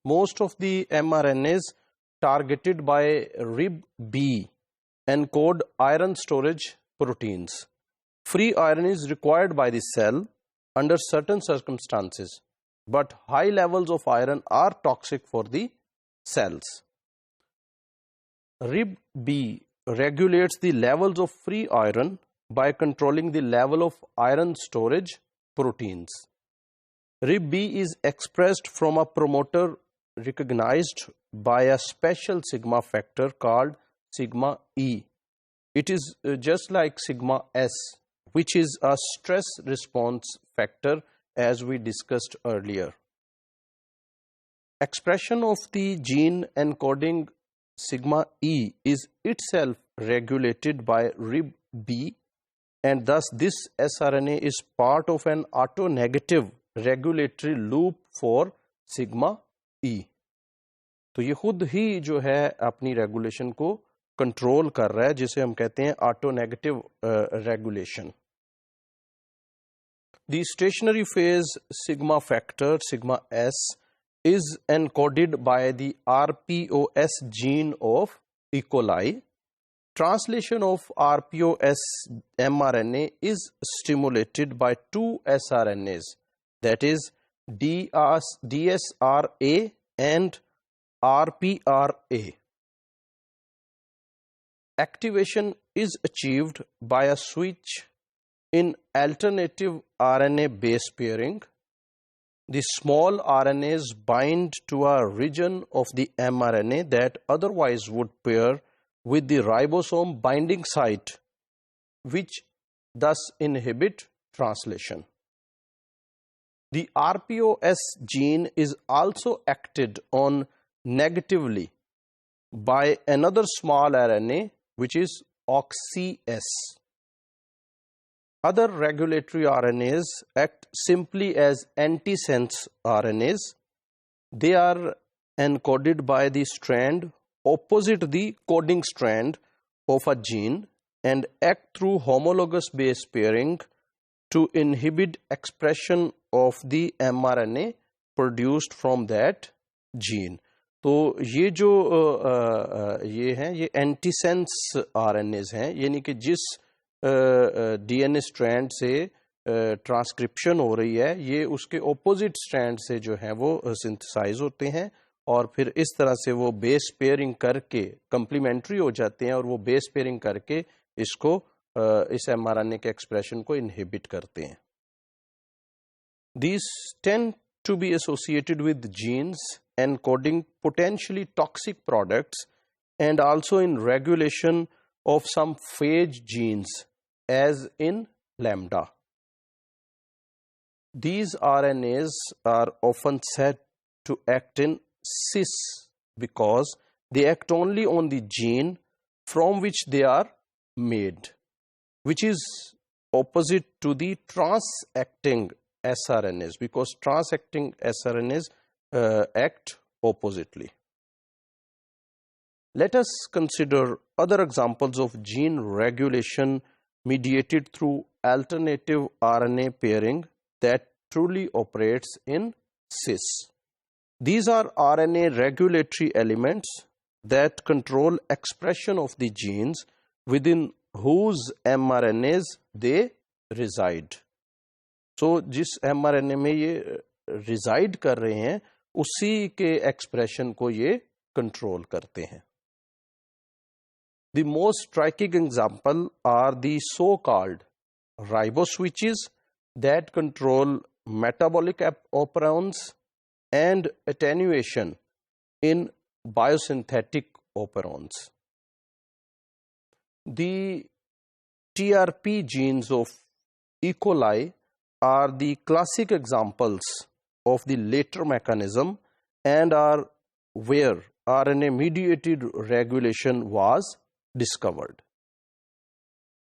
most of the mRNAs targeted by RIB-B encode iron storage proteins. Free iron is required by the cell under certain circumstances, but high levels of iron are toxic for the cells. RIB-B regulates the levels of free iron by controlling the level of iron storage proteins. RIB-B is expressed from a promoter recognized by a special sigma factor called sigma E. It is just like sigma S, which is a stress response factor as we discussed earlier. Expression of the gene encoding sigma E is itself regulated by RIB-B, and thus this sRNA is part of an autonegative regulatory loop for sigma E. तो ये खुद ही जो है अपनी regulation को control कर रहा है, जिसे हम कहते हैं ऑटोनेगेटिव regulation. The stationary phase sigma factor sigma S is encoded by the RPOS gene of E. coli. Translation of RPOS mRNA is stimulated by two sRNAs, that is DSRA and RPRA. Activation is achieved by a switch in alternative RNA base pairing. The small RNAs bind to a region of the mRNA that otherwise would pair with the ribosome binding site, which thus inhibit translation. The RPOS gene is also acted on negatively by another small RNA, which is OXY-S. Other regulatory RNAs act simply as antisense RNAs. They are encoded by the strand opposite the coding strand of a gene and act through homologous base pairing to inhibit expression of the mRNA produced from that gene. तो ये जो ये हैं ये antisense RNAs हैं, यानी कि जिस DNA स्ट्रैंड से ट्रांसक्रिप्शन हो रही है ये उसके ऑपोजिट स्ट्रैंड से जो है वो सिंथेसाइज होते हैं और फिर इस तरह से वो बेस पेयरिंग करके कंप्लीमेंट्री हो जाते हैं और वो बेस पेयरिंग करके इसको इस mRNA के एक्सप्रेशन को इनहिबिट करते हैं. These tend to be associated with genes encoding potentially toxic products and also in regulation of some phage genes, as in lambda. These RNAs are often said to act in cis because they act only on the gene from which they are made, which is opposite to the trans-acting sRNAs, because trans-acting sRNAs act oppositely. Let us consider other examples of gene regulation mediated through alternative RNA pairing that truly operates in cis. These are RNA regulatory elements that control expression of the genes within whose mRNAs they reside. So, जिस mRNA में ये reside कर रहे हैं उसी के expression को ये control करते हैं. The most striking example are the so-called riboswitches that control metabolic operands and attenuation in biosynthetic operands. The TRP genes of E. coli are the classic examples of the later mechanism and are where RNA-mediated regulation was discovered.